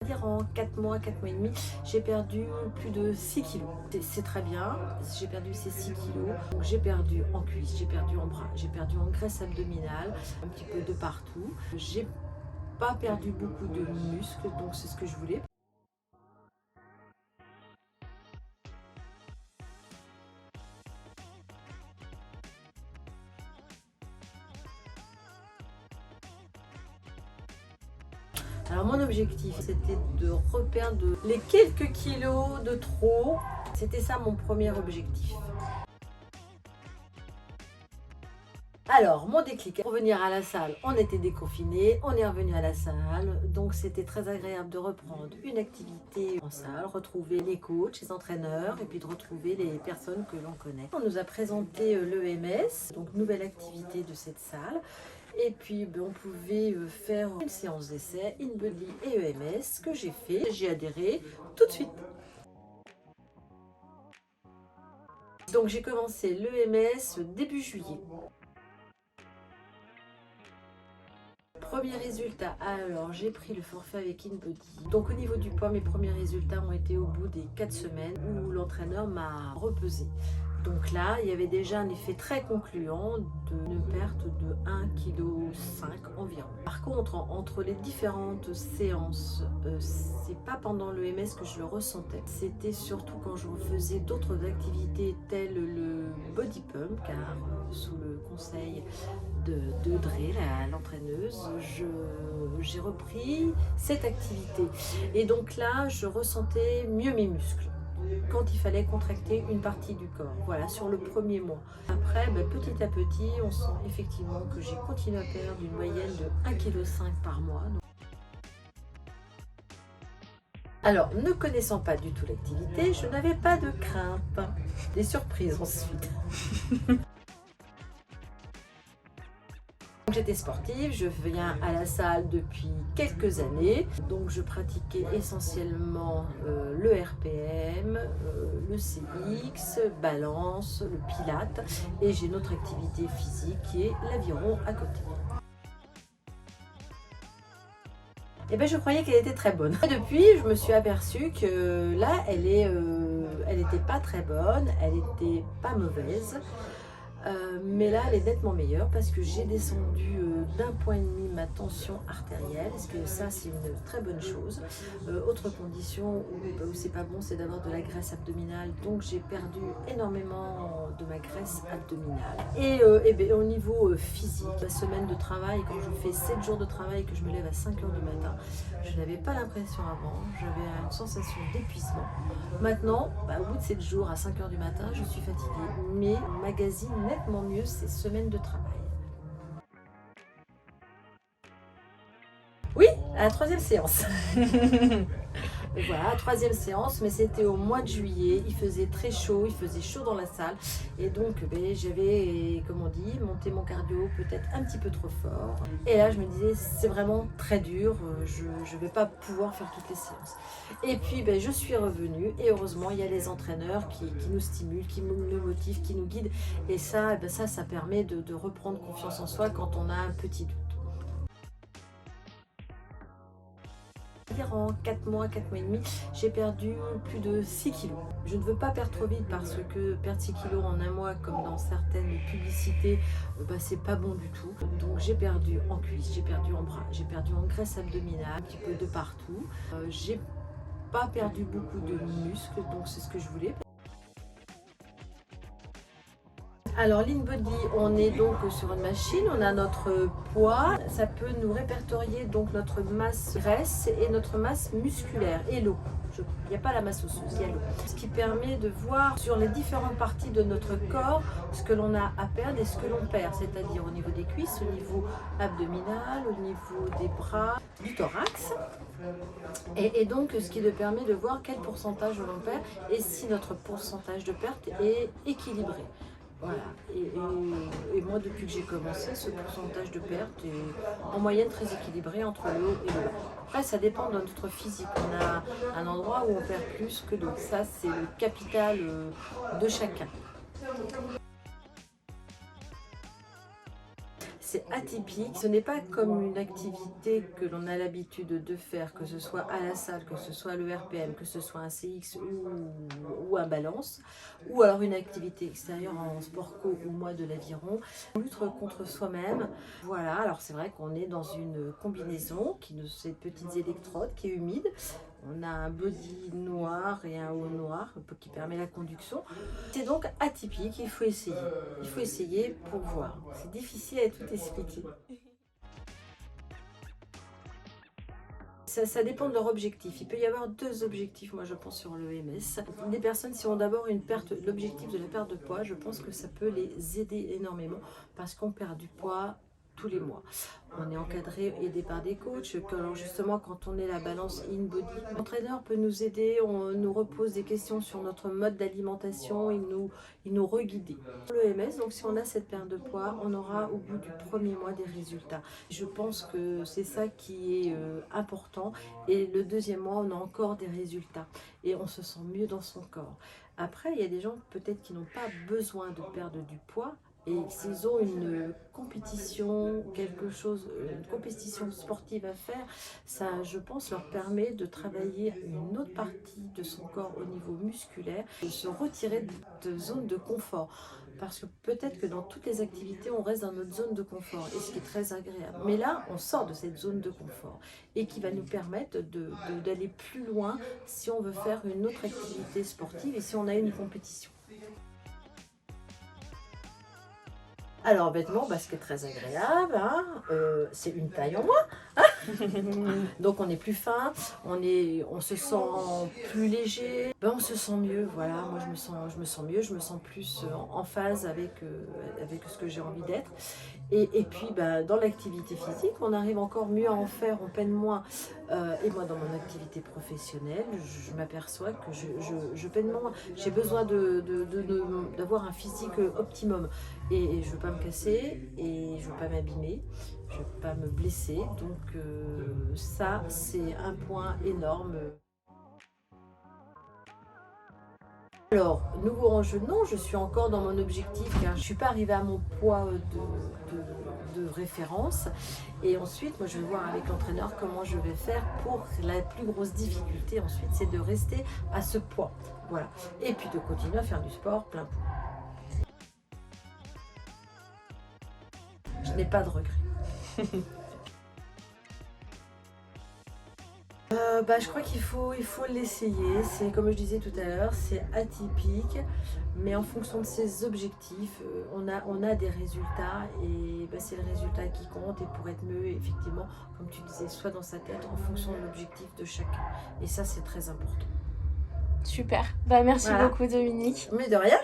En 4 mois, 4 mois et demi, j'ai perdu plus de 6 kilos. C'est très bien, j'ai perdu ces 6 kilos. Donc j'ai perdu en cuisse, j'ai perdu en bras, j'ai perdu en graisse abdominale, un petit peu de partout. J'ai pas perdu beaucoup de muscles, donc c'est ce que je voulais. Alors mon objectif, c'était de reperdre les quelques kilos de trop. C'était ça mon premier objectif. Alors, mon déclic, pour venir à la salle, on était déconfinés, on est revenu à la salle, donc c'était très agréable de reprendre une activité en salle, retrouver les coachs, les entraîneurs, et puis de retrouver les personnes que l'on connaît. On nous a présenté l'EMS, donc nouvelle activité de cette salle, et puis on pouvait faire une séance d'essai, InBody et EMS, que j'ai fait, j'ai adhéré tout de suite. Donc j'ai commencé l'EMS début juillet. Premier résultat, alors j'ai pris le forfait avec InBody. Donc au niveau du poids, mes premiers résultats ont été au bout des 4 semaines où l'entraîneur m'a repesé. Donc là, il y avait déjà un effet très concluant d'une perte de 1,5 kg environ. Par contre, entre les différentes séances, c'est pas pendant l'EMS que je le ressentais. C'était surtout quand je faisais d'autres activités telles le body pump, car sous le conseil d'Audrey, l'entraîneuse, j'ai repris cette activité. Et donc là, je ressentais mieux mes muscles quand il fallait contracter une partie du corps, voilà, sur le premier mois. Après, petit à petit, on sent effectivement que j'ai continué à perdre une moyenne de 1,5 kg par mois. Alors, ne connaissant pas du tout l'activité, je n'avais pas de crainte. Des surprises ensuite. J'étais sportive, je viens à la salle depuis quelques années, donc je pratiquais essentiellement le RPM, le CX, balance, le pilate, et j'ai une autre activité physique qui est l'aviron à côté. Et je croyais qu'elle était très bonne. Et depuis, je me suis aperçue que là, elle n'était pas très bonne, elle n'était pas mauvaise. Mais là, elle est nettement meilleure parce que j'ai descendu d'1,5 point ma tension artérielle, parce que ça, c'est une très bonne chose. Autre condition où c'est pas bon, c'est d'avoir de la graisse abdominale, donc j'ai perdu énormément de ma graisse abdominale. Et au niveau physique, la semaine de travail, quand je fais 7 jours de travail et que je me lève à 5 h du matin, je n'avais pas l'impression avant, j'avais une sensation d'épuisement. Maintenant, au bout de 7 jours à 5 h du matin, je suis fatiguée, mais magazine nettement mieux ces semaines de travail. Oui, à la 3e séance. Voilà, 3e séance, mais c'était au mois de juillet, il faisait très chaud, il faisait chaud dans la salle, et donc j'avais, comme on dit, monté mon cardio peut-être un petit peu trop fort. Et là, je me disais, c'est vraiment très dur, je ne vais pas pouvoir faire toutes les séances. Et puis, je suis revenue, et heureusement, il y a les entraîneurs qui nous stimulent, qui nous motivent, qui nous guident, et ça, ça permet de reprendre confiance en soi quand on a un petit doute. En 4 mois, 4 mois et demi, j'ai perdu plus de 6 kilos. Je ne veux pas perdre trop vite parce que perdre 6 kilos en un mois, comme dans certaines publicités, c'est pas bon du tout. Donc j'ai perdu en cuisse, j'ai perdu en bras, j'ai perdu en graisse abdominale, un petit peu de partout. J'ai pas perdu beaucoup de muscles, donc c'est ce que je voulais. Alors l'InBody, on est donc sur une machine, on a notre poids, ça peut nous répertorier donc notre masse graisse et notre masse musculaire et l'eau. Il n'y a pas la masse osseuse, il y a l'eau. Ce qui permet de voir sur les différentes parties de notre corps ce que l'on a à perdre et ce que l'on perd, c'est-à-dire au niveau des cuisses, au niveau abdominal, au niveau des bras, du thorax. Et donc ce qui nous permet de voir quel pourcentage l'on perd et si notre pourcentage de perte est équilibré. Voilà, et moi depuis que j'ai commencé, ce pourcentage de perte est en moyenne très équilibré entre le haut et le bas. Après ça dépend de notre physique, on a un endroit où on perd plus que d'autres, ça c'est le capital de chacun. c'est atypique. Ce n'est pas comme une activité que l'on a l'habitude de faire, que ce soit à la salle, que ce soit le RPM, que ce soit un CX ou un balance, ou alors une activité extérieure en sport co ou moi de l'aviron. On lutte contre soi-même. Voilà, alors c'est vrai qu'on est dans une combinaison qui de ces petites électrodes qui est humide. On a un body noir et un haut noir qui permet la conduction. C'est donc atypique, il faut essayer. Il faut essayer pour voir. C'est difficile à tout expliquer. Ça dépend de leur objectif. Il peut y avoir deux objectifs, moi je pense, sur l'EMS. Les personnes, si ont d'abord l'objectif de la perte de poids, je pense que ça peut les aider énormément parce qu'on perd du poids tous les mois. On est encadré, aidé par des coachs. Alors justement, quand on est la balance in-body, l'entraîneur peut nous aider, on nous repose des questions sur notre mode d'alimentation, il nous reguide. Pour l'EMS, donc si on a cette perte de poids, on aura au bout du premier mois des résultats. Je pense que c'est ça qui est important. Et le deuxième mois, on a encore des résultats. Et on se sent mieux dans son corps. Après, il y a des gens peut-être qui n'ont pas besoin de perdre du poids. Et s'ils ont une compétition, une compétition sportive à faire, ça, je pense, leur permet de travailler une autre partie de son corps au niveau musculaire, de se retirer de zone de confort. Parce que peut-être que dans toutes les activités, on reste dans notre zone de confort, et ce qui est très agréable. Mais là, on sort de cette zone de confort, et qui va nous permettre d'aller plus loin si on veut faire une autre activité sportive et si on a une compétition. Alors vêtements, ce qui est très agréable, hein, c'est une taille en moins, donc on est plus fin, on se sent plus léger, on se sent mieux, voilà, moi je me sens mieux, je me sens plus en phase avec ce que j'ai envie d'être. Et puis dans l'activité physique, on arrive encore mieux à en faire, on peine moins. Et moi dans mon activité professionnelle, je m'aperçois que je peine moins. J'ai besoin d'avoir un physique optimum. Et je ne veux pas me casser, et je ne veux pas m'abîmer, je ne veux pas me blesser. Donc ça, c'est un point énorme. Alors, nouveau enjeu, non, je suis encore dans mon objectif car je ne suis pas arrivée à mon poids de référence. Et ensuite, moi, je vais voir avec l'entraîneur comment je vais faire pour la plus grosse difficulté ensuite, c'est de rester à ce poids. Voilà. Et puis de continuer à faire du sport plein pot. Je n'ai pas de regrets. Je crois qu'il faut l'essayer. C'est comme je disais tout à l'heure, c'est atypique, mais en fonction de ses objectifs, on a des résultats et c'est le résultat qui compte. Et pour être mieux, effectivement, comme tu disais, soit dans sa tête, en fonction de l'objectif de chacun. Et ça, c'est très important. Super. Merci beaucoup, Dominique. Mais de rien.